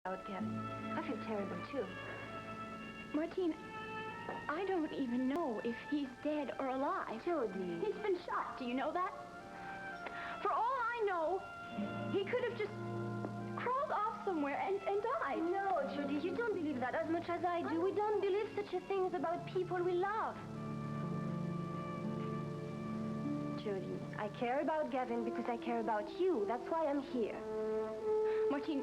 about Gavin. I feel terrible, too. Martine, I don't even know if he's dead or alive. Jody. He's been shot. Do you know that? For all I know, he could have just crawled off somewhere and died. No, Jody, you don't believe that as much as I do. We don't believe such a thing about people we love. Jody, I care about Gavin because I care about you. That's why I'm here. Martine,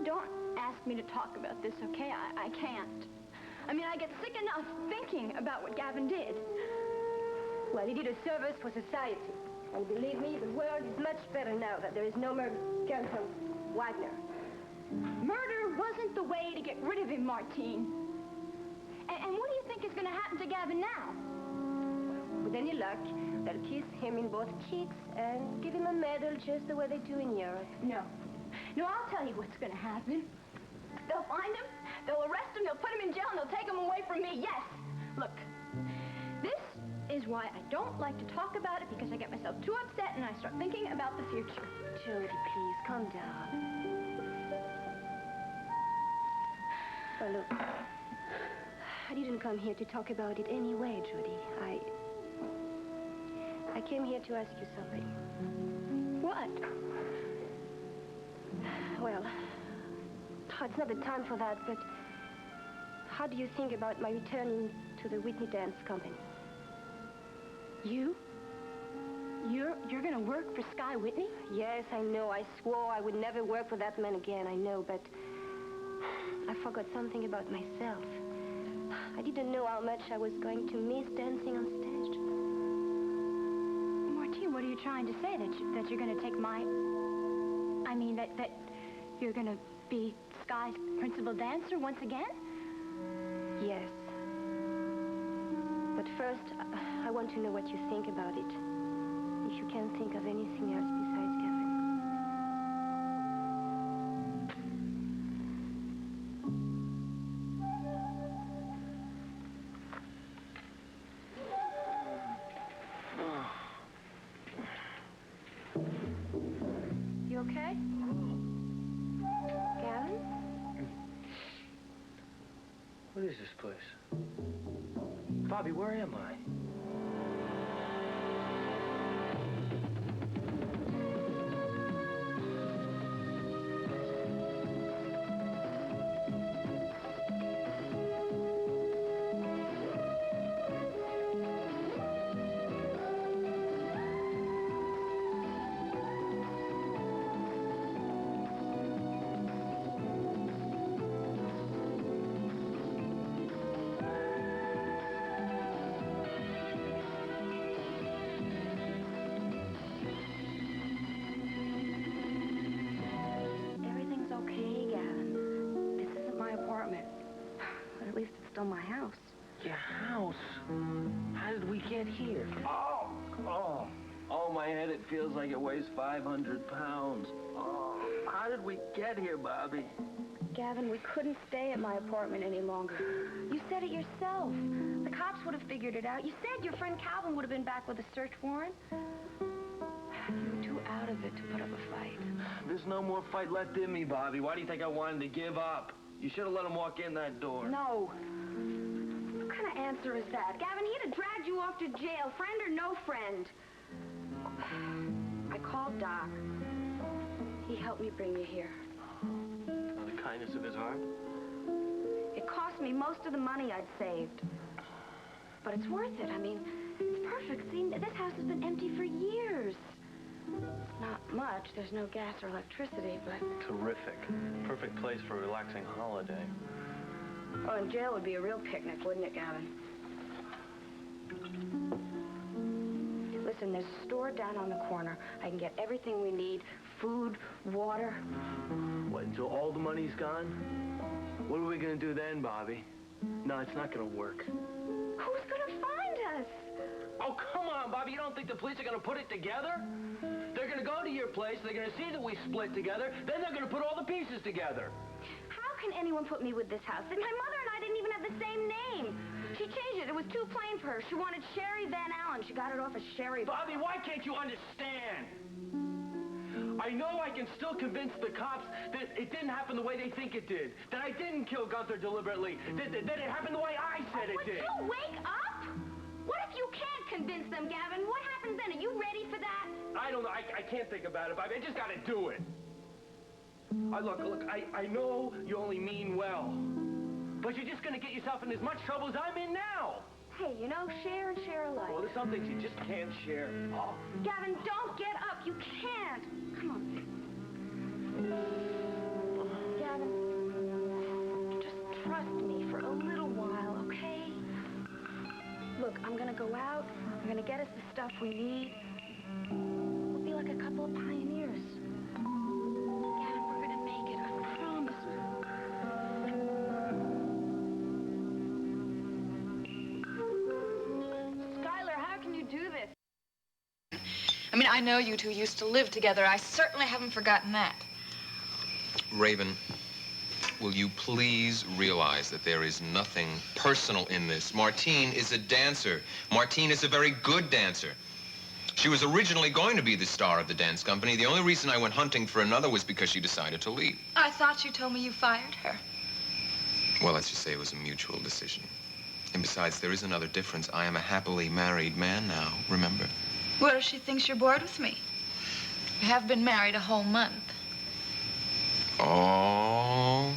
don't ask me to talk about this, okay? I can't. I mean, I get sick enough thinking about what Gavin did. Well, he did a service for society. And believe me, the world is much better now that there is no more Gunther Wagner. Murder wasn't the way to get rid of him, Martine. And what do you think is going to happen to Gavin now? With any luck, they'll kiss him in both cheeks and give him a medal just the way they do in Europe. No. No, I'll tell you what's going to happen. They'll find him, they'll arrest him, they'll put him in jail, and they'll take him away from me. Yes. Look, this is why I don't like to talk about it, because I get myself too upset and I start thinking about the future. Jody, please, calm down. Well, look, I didn't come here to talk about it anyway, Jody. I came here to ask you something. What? Well, it's not the time for that, but how do you think about my returning to the Whitney Dance Company? You? You're gonna work for Sky Whitney? Yes, I know. I swore I would never work for that man again, I know, but I forgot something about myself. I didn't know how much I was going to miss dancing on stage. Martine, what are you trying to say? That you're gonna take my... I mean, that you're gonna be Sky's principal dancer once again? Yes. But first, I want to know what you think about it. If you can't think of anything else besides Gavin. You okay? Gavin? What is this place? Bobbie, where am I? My house. Your house? How did we get here? Oh, my head, it feels like it weighs 500 pounds. Oh, how did we get here, Bobbie? Gavin, we couldn't stay at my apartment any longer. You said it yourself. The cops would have figured it out. You said your friend Calvin would have been back with a search warrant. You were too out of it to put up a fight. There's no more fight left in me, Bobbie. Why do you think I wanted to give up? You should have let him walk in that door. No. What kind of answer is that? Gavin, he'd have dragged you off to jail, friend or no friend. I called Doc. He helped me bring you here. The kindness of his heart? It cost me most of the money I'd saved. But it's worth it. I mean, it's perfect. See, this house has been empty for years. Not much. There's no gas or electricity, but... Terrific. Perfect place for a relaxing holiday. Oh, and jail would be a real picnic, wouldn't it, Gavin? Listen, there's a store down on the corner. I can get everything we need. Food, water. What, until all the money's gone? What are we gonna do then, Bobbie? No, it's not gonna work. Who's gonna find us? Oh, come on, Bobbie. You don't think the police are gonna put it together? They're gonna go to your place, they're gonna see that we split together, then they're gonna put all the pieces together. How can anyone put me with this house? My mother and I didn't even have the same name. She changed it. It was too plain for her. She wanted Sherry Van Allen. She got it off as Sherry. Bobbie, why can't you understand? I know I can still convince the cops that it didn't happen the way they think it did. That I didn't kill Gunther deliberately. That it happened the way I said it did. Would you wake up? What if you can't convince them, Gavin? What happens then? Are you ready for that? I don't know. I can't think about it, Bobbie. I just gotta do it. Look, I know you only mean well. But you're just gonna get yourself in as much trouble as I'm in now. Hey, you know, share and share alike. Well, there's some things you just can't share. Oh. Gavin, don't get up. You can't. Come on. Gavin, just trust me for a little while, okay? Look, I'm gonna go out. I'm gonna get us the stuff we need. We'll be like a couple of pioneers. Gavin, we're gonna make it. I promise. Do this. I mean, I know you two used to live together. I certainly haven't forgotten that. Raven, will you please realize that there is nothing personal in this? Martine is a dancer. Martine is a very good dancer. She was originally going to be the star of the dance company. The only reason I went hunting for another was because she decided to leave. I thought you told me you fired her. Well, let's just say it was a mutual decision. And besides, there is another difference. I am a happily married man now, remember? What if she thinks you're bored with me? We have been married a whole month. Oh,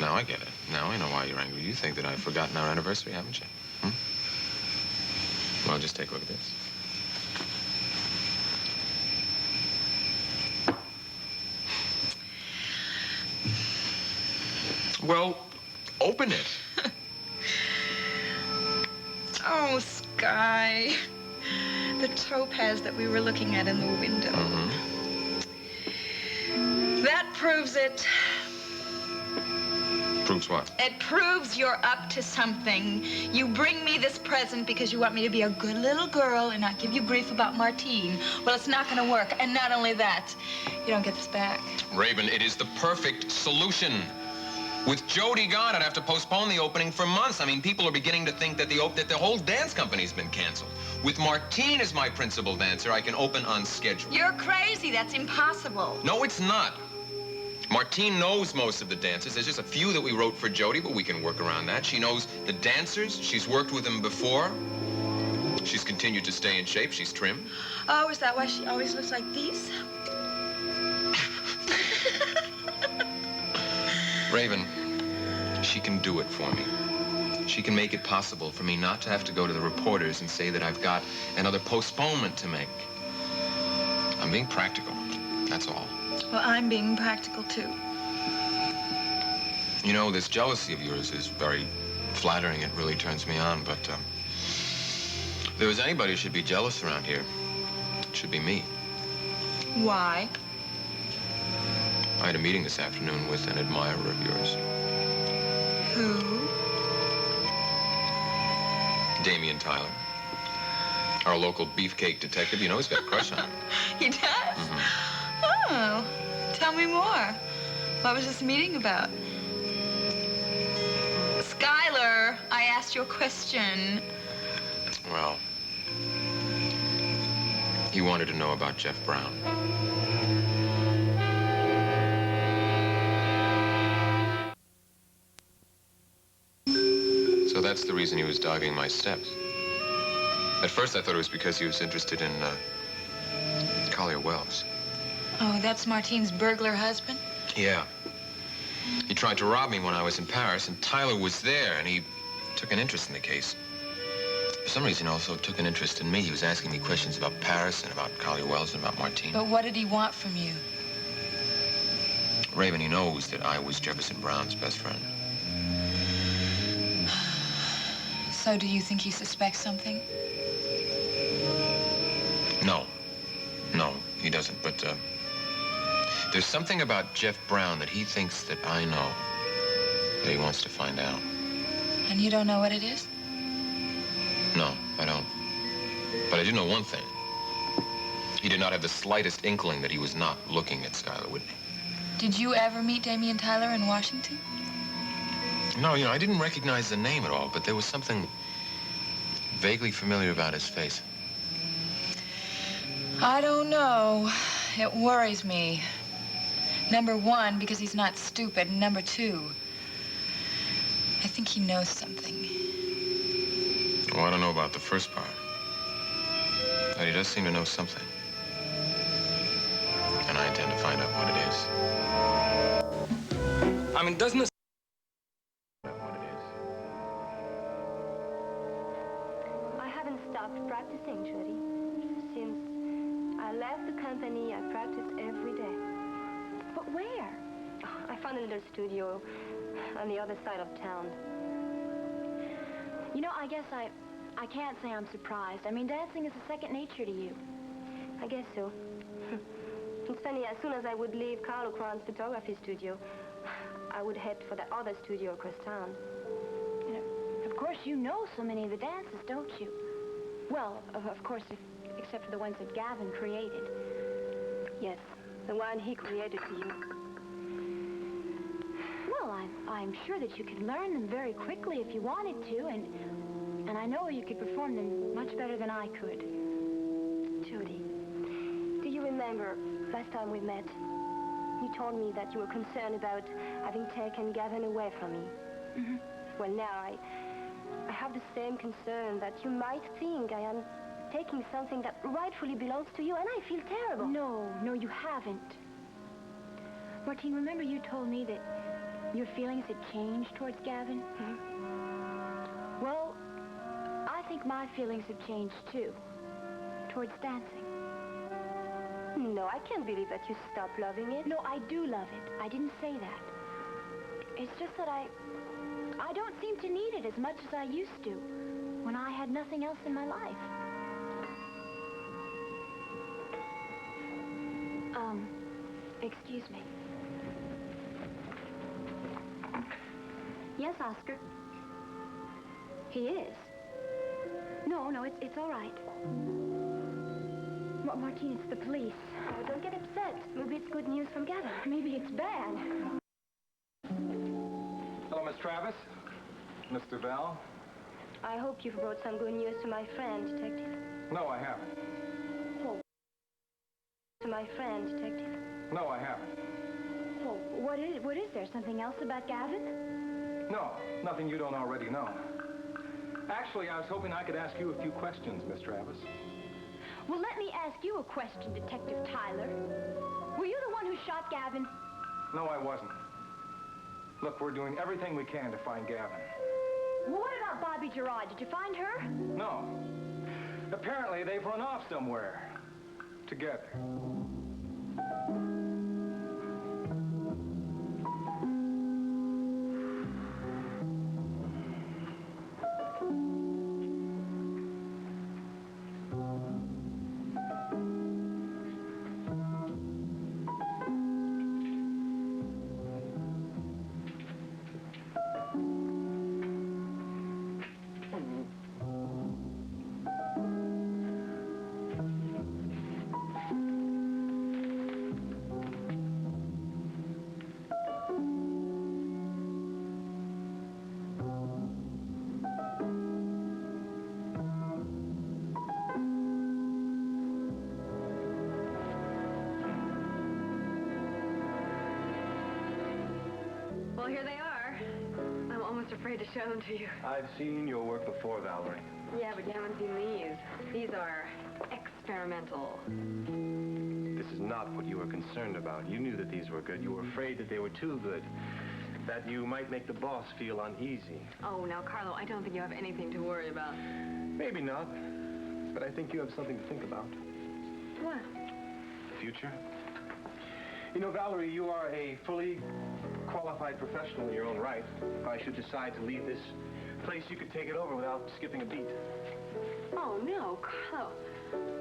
now I get it. Now I know why you're angry. You think that I've forgotten our anniversary, haven't you? Well, just take a look at this. Well, open it. Oh, Sky. The topaz that we were looking at in the window. That proves it. Proves what? It proves you're up to something. You bring me this present because you want me to be a good little girl and not give you grief about Martine. Well, it's not going to work. And not only that, you don't get this back. Raven, it is the perfect solution. With Jody gone, I'd have to postpone the opening for months. I mean, people are beginning to think that the whole dance company's been canceled. With Martine as my principal dancer, I can open on schedule. You're crazy. That's impossible. No, it's not. Martine knows most of the dancers. There's just a few that we wrote for Jody, but we can work around that. She knows the dancers. She's worked with them before. She's continued to stay in shape. She's trim. Oh, is that why she always looks like this? Raven, she can do it for me. She can make it possible for me not to have to go to the reporters and say that I've got another postponement to make. I'm being practical, that's all. Well, I'm being practical, too. You know, this jealousy of yours is very flattering. It really turns me on, but if there was anybody who should be jealous around here, it should be me. Why? I had a meeting this afternoon with an admirer of yours. Who? Damian Tyler. Our local beefcake detective. You know he's got a crush on him. He does? Oh, tell me more. What was this meeting about? Skylar, I asked you a question. Well, he wanted to know about Jeff Brown. So that's the reason he was dogging my steps. At first, I thought it was because he was interested in Collier Wells. Oh, that's Martine's burglar husband? Yeah. He tried to rob me when I was in Paris, and Tyler was there, and he took an interest in the case. For some reason, he also took an interest in me. He was asking me questions about Paris and about Collier Wells and about Martine. But what did he want from you? Raven, he knows that I was Jefferson Brown's best friend. So do you think he suspects something? No. No, he doesn't. But there's something about Jeff Brown that he thinks that I know, that he wants to find out. And you don't know what it is? No, I don't. But I do know one thing. He did not have the slightest inkling that he was not looking at Skylar Whitney. Did you ever meet Damian Tyler in Washington? No, you know, I didn't recognize the name at all, but there was something vaguely familiar about his face. I don't know. It worries me. Number one, because he's not stupid. And number two, I think he knows something. Well, I don't know about the first part. But he does seem to know something. And I intend to find out what it is. I mean, doesn't this... I haven't stopped practicing, Jody. Since I left the company, I practice every day. But where? I found a little studio on the other side of town. You know, I guess I can't say I'm surprised. I mean, dancing is a second nature to you. I guess so. It's funny, as soon as I would leave Carlo photography studio, I would head for that other studio across town. And of course, you know so many of the dances, don't you? Well, of course, except for the ones that Gavin created. Yes, the one he created for you. Well, I'm sure that you could learn them very quickly if you wanted to, and I know you could perform them much better than I could. Jody, do you remember last time we met? You told me that you were concerned about having taken Gavin away from me. Mm-hmm. Well, now I have the same concern that you might think I am taking something that rightfully belongs to you, and I feel terrible. No, you haven't. Martine, remember you told me that your feelings had changed towards Gavin? Mm-hmm. Well, I think my feelings have changed, too, towards dancing. No, I can't believe that you stopped loving it. No, I do love it. I didn't say that. It's just that I don't seem to need it as much as I used to when I had nothing else in my life. Excuse me. Yes, Oscar. He is. No, it's all right. Martine, it's the police. Oh, don't get upset. Maybe it's good news from Gavin. Maybe it's bad. Hello, Miss Travis. Mr. Val. I hope you've brought some good news to my friend, Detective. No, I haven't. Oh. To my friend, Detective. No, I haven't. Well, what is there? Something else about Gavin? No, nothing you don't already know. Actually, I was hoping I could ask you a few questions, Miss Travis. Well, let me ask you a question, Detective Tyler. Were you the one who shot Gavin? No, I wasn't. Look, we're doing everything we can to find Gavin. Well, what about Bobbie Gerard? Did you find her? No. Apparently, they've run off somewhere. Together. Well, here they are. I'm almost afraid to show them to you. I've seen your work before, Valerie. Yeah, but you haven't seen these. These are experimental. This is not what you were concerned about. You knew that these were good. You were afraid that they were too good, that you might make the boss feel uneasy. Oh, now, Carlo, I don't think you have anything to worry about. Maybe not, but I think you have something to think about. What? The future. You know, Valerie, you are a fully qualified professional in your own right. If I should decide to leave this place, you could take it over without skipping a beat. Oh, no, Carlo.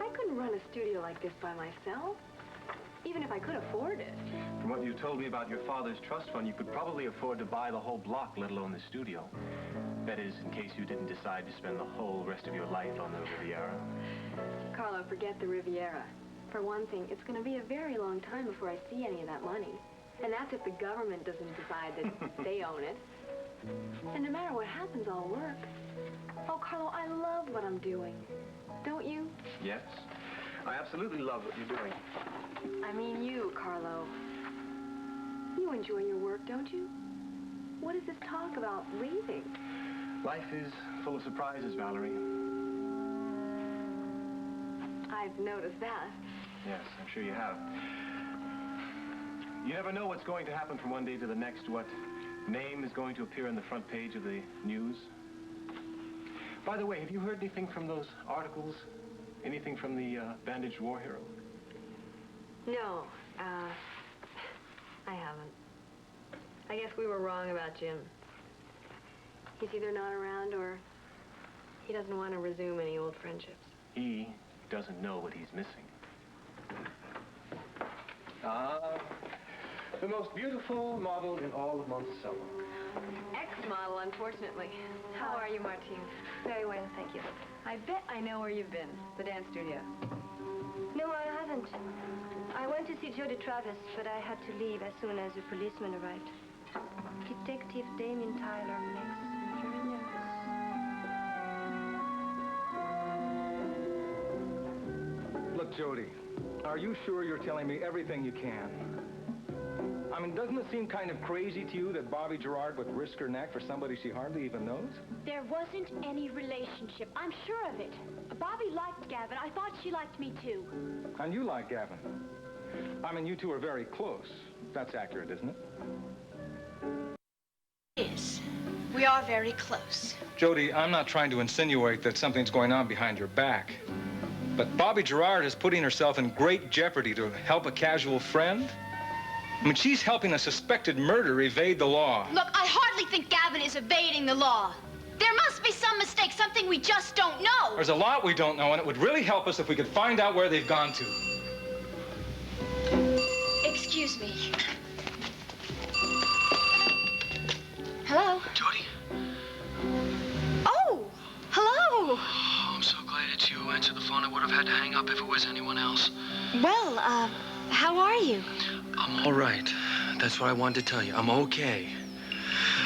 I couldn't run a studio like this by myself, even if I could afford it. From what you told me about your father's trust fund, you could probably afford to buy the whole block, let alone the studio. That is, in case you didn't decide to spend the whole rest of your life on the Riviera. Carlo, forget the Riviera. For one thing, it's going to be a very long time before I see any of that money. And that's if the government doesn't decide that they own it. And no matter what happens, I'll work. Oh, Carlo, I love what I'm doing. Don't you? Yes. I absolutely love what you're doing. I mean you, Carlo. You enjoy your work, don't you? What is this talk about leaving? Life is full of surprises, Valerie. I've noticed that. Yes, I'm sure you have. You never know what's going to happen from one day to the next, what name is going to appear on the front page of the news. By the way, have you heard anything from those articles? Anything from the bandaged war hero? No, I haven't. I guess we were wrong about Jim. He's either not around or he doesn't want to resume any old friendships. He doesn't know what he's missing. The most beautiful model in all of Monticello. Ex-model, unfortunately. How are you, Martine? Very well, thank you. I bet I know where you've been. The dance studio. No, I haven't. I went to see Jody Travis, but I had to leave as soon as the policeman arrived. Detective Damian Tyler makes me very nervous. Look, Jody, are you sure you're telling me everything you can? I mean, doesn't it seem kind of crazy to you that Bobbie Gerard would risk her neck for somebody she hardly even knows? There wasn't any relationship. I'm sure of it. Bobbie liked Gavin. I thought she liked me, too. And you like Gavin. I mean, you two are very close. That's accurate, isn't it? Yes. We are very close. Jody, I'm not trying to insinuate that something's going on behind your back. But Bobbie Gerard is putting herself in great jeopardy to help a casual friend. I mean, she's helping a suspected murderer evade the law. Look, I hardly think Gavin is evading the law. There must be some mistake, something we just don't know. There's a lot we don't know, and it would really help us if we could find out where they've gone to. Excuse me. Hello? Jody? Oh, hello. Oh, I'm so glad it's you who answered the phone. I would have had to hang up if it was anyone else. Well, how are you? I'm all right. That's what I wanted to tell you. I'm okay.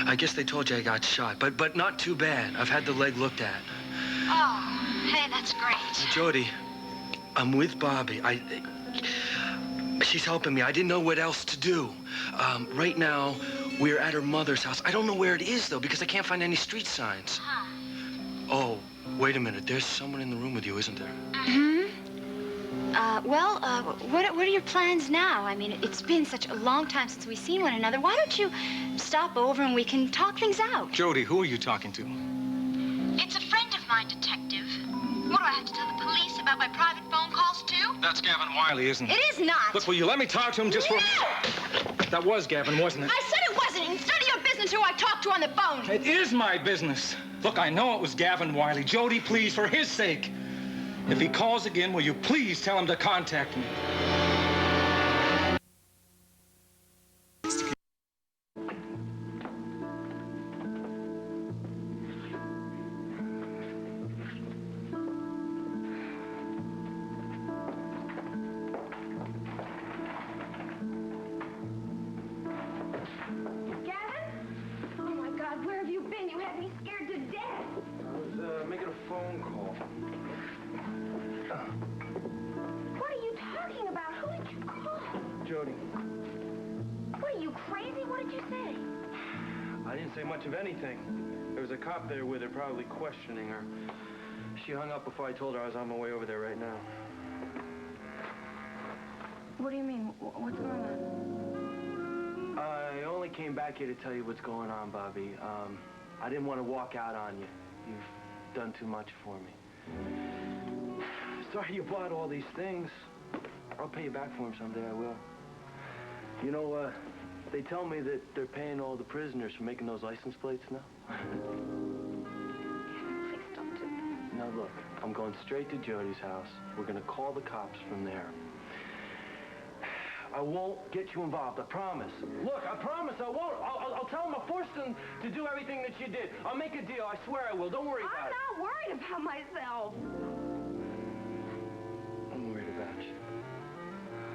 I guess they told you I got shot, but not too bad. I've had the leg looked at. Oh, hey, that's great. Jody, I'm with Bobbie. She's helping me. I didn't know what else to do. Right now, we're at her mother's house. I don't know where it is, though, because I can't find any street signs. Huh. Oh, wait a minute. There's someone in the room with you, isn't there? Mm-hmm. What are your plans now? I mean, it's been such a long time since we've seen one another. Why don't you stop over and we can talk things out? Jody, who are you talking to? It's a friend of mine, Detective. What, do I have to tell the police about my private phone calls, too? That's Gavin Wiley, isn't it? It is not. Look, will you let me talk to him just for... That was Gavin, wasn't it? I said it wasn't. It's none of your business who I talked to on the phone. It is my business. Look, I know it was Gavin Wiley. Jody, please, for his sake. If he calls again, will you please tell him to contact me? Jody. What, are you crazy? What did you say? I didn't say much of anything. There was a cop there with her, probably questioning her. She hung up before I told her I was on my way over there right now. What do you mean? What's going on? I only came back here to tell you what's going on, Bobbie. I didn't want to walk out on you. You've done too much for me. Sorry you bought all these things. I'll pay you back for them someday, I will. You know, they tell me that they're paying all the prisoners for making those license plates now. Please don't do that. Now, look, I'm going straight to Jody's house. We're going to call the cops from there. I won't get you involved, I promise. Look, I promise I won't. I'll tell them I forced them to do everything that you did. I'll make a deal, I swear I will. Don't worry about it. I'm not worried about myself. I'm worried about you.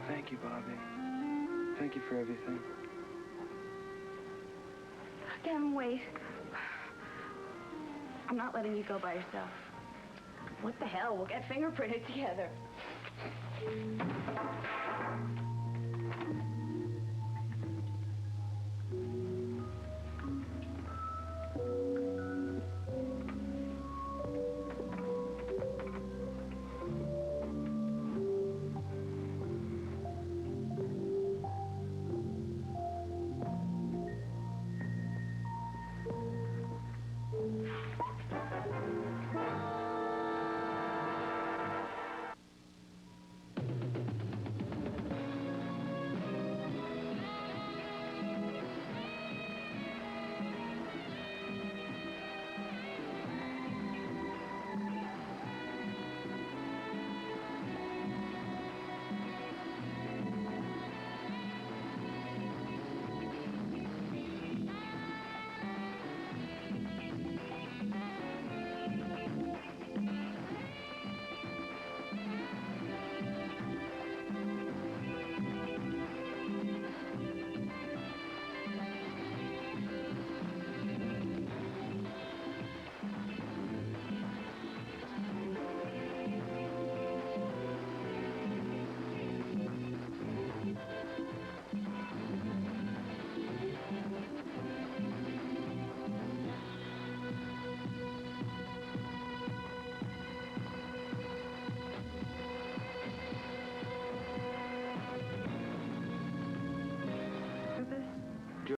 Thank you, Bobbie. Thank you for everything. Gavin, wait. I'm not letting you go by yourself. What the hell? We'll get fingerprinted together.